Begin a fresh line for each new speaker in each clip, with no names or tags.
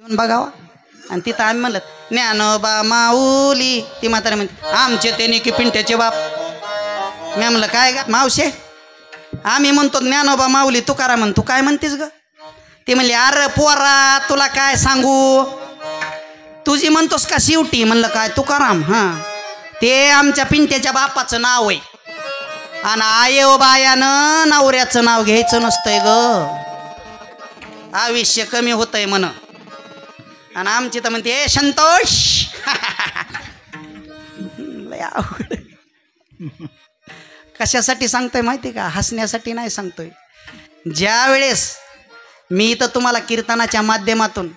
येऊन बघावा. आणि तिथं आम्ही म्हणलं ज्ञानोबा माऊली, ती म्हातारी म्हणते आमचे ते की पिंट्याचे बाप. मी म्हणलं काय ग मावशे, आम्ही म्हणतो ज्ञानोबा माऊली, तुकाराम म्हण, तू काय म्हणतेस ग? ती म्हणली अरे पोरा तुला काय सांगू, तुझी म्हणतोस का शिवटी? म्हणलं काय तुकाराम? हां, ते आमच्या पिंट्याच्या बापाचं नाव आहे. आणि आयो बायानं नवऱ्याचं नाव घ्यायचं नसतंय ग, आयुष्य कमी होतंय म्हण. आणि आमची तर म्हणते ए संतोष. लय अवघड. कशासाठी सांगतोय माहिती का? हसण्यासाठी नाही सांगतोय. ज्या वेळेस मी इथं तुम्हाला कीर्तनाच्या माध्यमातून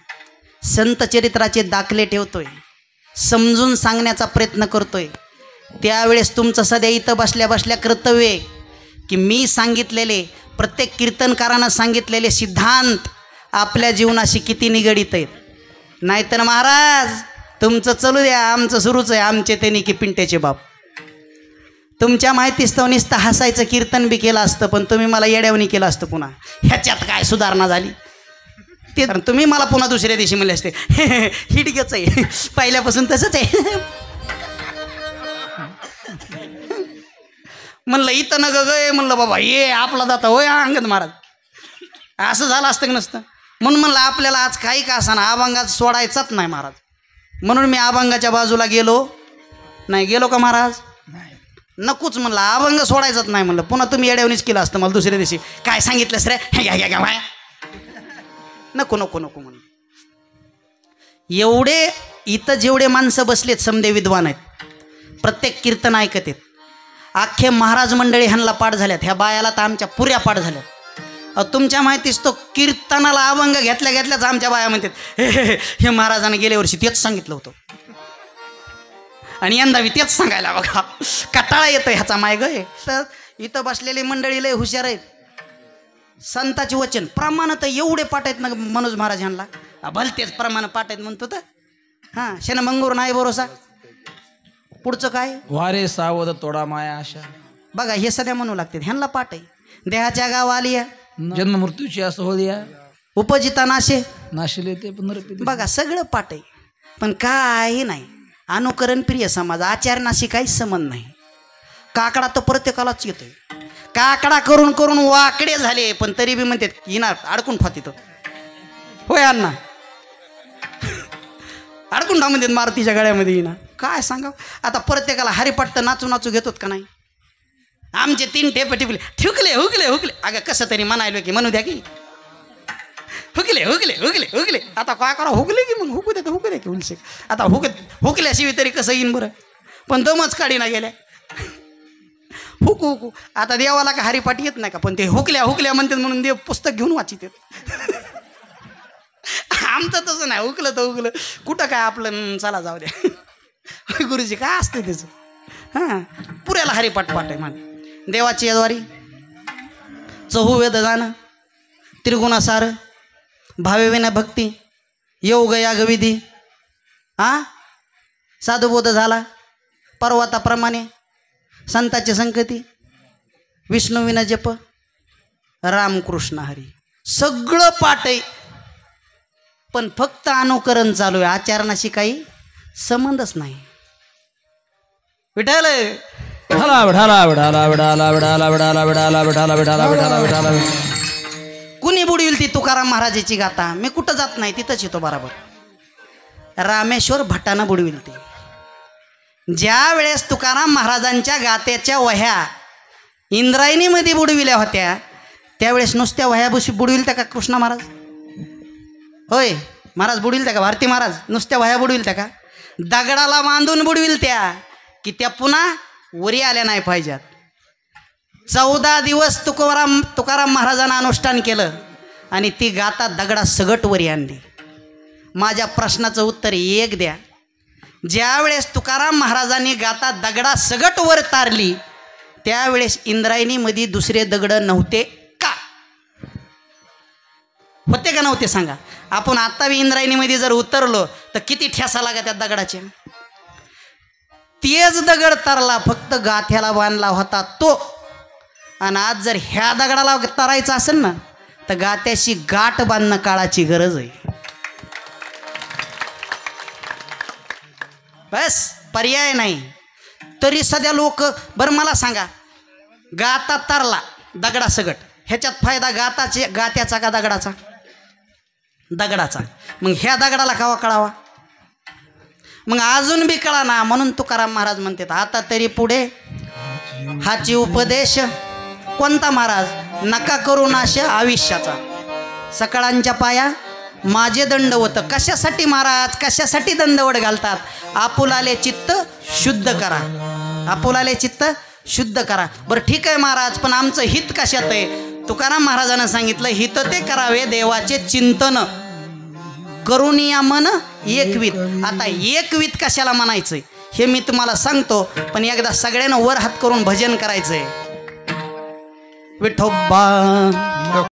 संत चरित्राचे दाखले ठेवतोय, समजून सांगण्याचा प्रयत्न करतोय, त्यावेळेस तुमचं सध्या इथं बसल्या बसल्या कर्तव्य आहे की मी सांगितलेले, प्रत्येक कीर्तनकारानं सांगितलेले सिद्धांत आपल्या जीवनाशी किती निगडीत आहेत. नाहीतर महाराज तुमचं चलू द्या, आमचं सुरूच आहे, आमचे ते की पिंट्याचे बाप. तुमच्या माहितीच तो नुसतं हसायचं कीर्तन बी केलं असतं, पण तुम्ही मला येड्यावणी केलं असतं. पुन्हा ह्याच्यात काय सुधारणा झाली ते तुम्ही मला पुन्हा दुसऱ्या दिवशी म्हणले असते हिडगेच आहे, पहिल्यापासून तसंच आहे. म्हणलं इथं न गे, म्हणलं बाबा ये आपला जाता होय अंगद महाराज, असं झालं असतं की नसतं. म्हणून म्हणलं आपल्याला आज काही का असा अभंगात सोडायचाच नाही महाराज. म्हणून मी अभंगाच्या बाजूला गेलो नाही. गेलो का महाराज? नकोच म्हणलं, अभंग सोडायचाच नाही म्हणलं. पुन्हा तुम्ही येड्यावणीच केलं असतं मला दुसऱ्या दिवशी, काय सांगितलंस रे, नको नको नको म्हणून. एवढे इथं जेवढे माणसं बसलेत समदे विद्वान आहेत, प्रत्येक कीर्तन ऐकत आहेत. अख्खे महाराज मंडळी ह्यांना पाठ झाल्यात, ह्या बायाला तर आमच्या पुऱ्या पाठ झाल्यात. तुमच्या माहितीच तो कीर्तनाला अभंग घेतल्या घेतल्याच आमच्या बाया म्हणतात हे महाराजांनी गेल्या वर्षी तेच सांगितलं होतं आणि यंदा मी तेच सांगायला बघा. कटाळा येतो ह्याचा माय ग. तर इथं बसलेली मंडळी लय हुशार आहेत. संताचे वचन प्रमाण तर एवढे पाठ आहेत ना मनोज महाराज ह्यांना, भलतेच प्रमाण पाठ आहेत म्हणतो तर. हां, शेण मंगूर नाही भरोसा. पुढचं काय?
वारे सावध तोडा माया आशा.
बघा हे सध्या म्हणू लागते, ह्यांना पाठ आहे. देहाच्या गाव आलिया,
जन्म मृत्यूची असं होलिया,
उपजिता नाशे
नाशिले ते पुनर्पिती.
बघा सगळं पाठ आहे, पण काही नाही. अनुकरण प्रिय समाज, आचरणाशी काहीच संबंध नाही. काकडा तर प्रत्येकालाच येतोय. काकडा करून करून वाकडे झाले, पण तरी बी म्हणतात येणार अडकून ठा तिथं. होय अण्णा, अडकून ठा म्हणतात मारुतीच्या गळ्यामध्ये येणार. काय सांगा आता, प्रत्येकाला हरिपाठ तर नाचू नाचू घेतोत का नाही? आमचे 3 टेपे टिपले, ठुकले हुकले हुकले. अगं कसं तरी म्हणायलो की म्हणू द्या की हुकले हुकले हुकले हुकले. आता काय करा, हुकले की मग हुकू दे की उलसे. आता हुकल्याशिवाय तरी कसं येईन बरं. पण दमच काढी ना गेल्या, हुकू हुकू. आता देवाला का हरिपाठ येत नाही का, पण ते हुकल्या हुकल्या म्हणतात म्हणून देव पुस्तक घेऊन वाचित. आमचं तसं नाही, हुकलं तर हुकलं, कुठं काय आपलं चला जाऊ द्या. गुरुजी काय असतं त्याचं. हां, पुऱ्याला हरिपाठ पाठ आहे माझं. देवाची यद्वारी चहुवेद जाणं, त्रिगुणासार, भावेविना भक्ती, योग यागविधी. हां, साधुबोध झाला, पर्वताप्रमाणे संताची संगती, विष्णुविना जप, रामकृष्ण हरी. सगळं पाठ आहे, पण फक्त अनुकरण चालू आहे, आचरणाशी काही संबंधच नाही. विठाल
विठाला विठाला विठाला विठाला विठाला विठाला विठाला विठाला विठाला विठाला विठाला.
कुणी बुडविल ती तुकाराम महाराजाची गाथा? मी कुठं जात नाही, तिथंच येतो बराबर. रामेश्वर भट्टानं बुडविल ती. ज्या वेळेस तुकाराम महाराजांच्या गात्याच्या वह्या इंद्रायणीमध्ये बुडविल्या होत्या, त्यावेळेस नुसत्या वह्या बुडविल त्या का कृष्णा महाराज? होय महाराज बुडविल त्या का? भारती महाराज नुसत्या वह्या बुडविल त्या का? दगडाला बांधून बुडविल त्या की त्या पुन्हा वरी आल्या नाही पाहिजेत. 14 दिवस तुकाराम महाराजांना अनुष्ठान केलं आणि ती गाथा दगडा सगट वरी आणली. माझ्या प्रश्नाचं उत्तर एक द्या. ज्या वेळेस तुकाराम महाराजांनी गाथा दगडा सगट वर तारली, त्यावेळेस इंद्रायणीमध्ये दुसरे दगड नव्हते का? होते का नव्हते सांगा? आपण आत्ता बी इंद्रायणीमध्ये जर उतरलो तर किती ठेसा लागा त्या दगडाचे. तेच दगड तरला, फक्त गाथ्याला बांधला होता तो. आणि आज जर ह्या दगडाला तरायचं असेल ना, तर गात्याशी गाठ बांधणं काळाची गरज आहे. बस पर्याय नाही. तरी सध्या लोक बरं मला सांगा, गाता तरला दगडा सगट, ह्याच्यात फायदा गात्याचा का दगडाचा? दगडाचा. मग ह्या दगडाला कावा कळावा? मग अजून बी कळा ना, म्हणून तुकाराम महाराज म्हणतात आता तरी पुढे हाची उपदेश. कोणता महाराज? नका करू नाश आयुष्याचा, सकाळांच्या पाया माझे दंडवत. कशासाठी महाराज, कशासाठी दंडवत घालतात? आपुलाले चित्त शुद्ध करा, आपुलाले चित्त शुद्ध करा. बरं ठीक आहे महाराज, पण आमचं हित कशात आहे? तुकाराम महाराजांना सांगितलं हित ते करावे देवाचे चिंतन, करुनिया मन एकवित. आता एकवित कशाला म्हणायचंय हे मी तुम्हाला सांगतो, पण एकदा सगळ्यांना वर हात करून भजन करायचंय. विठोबा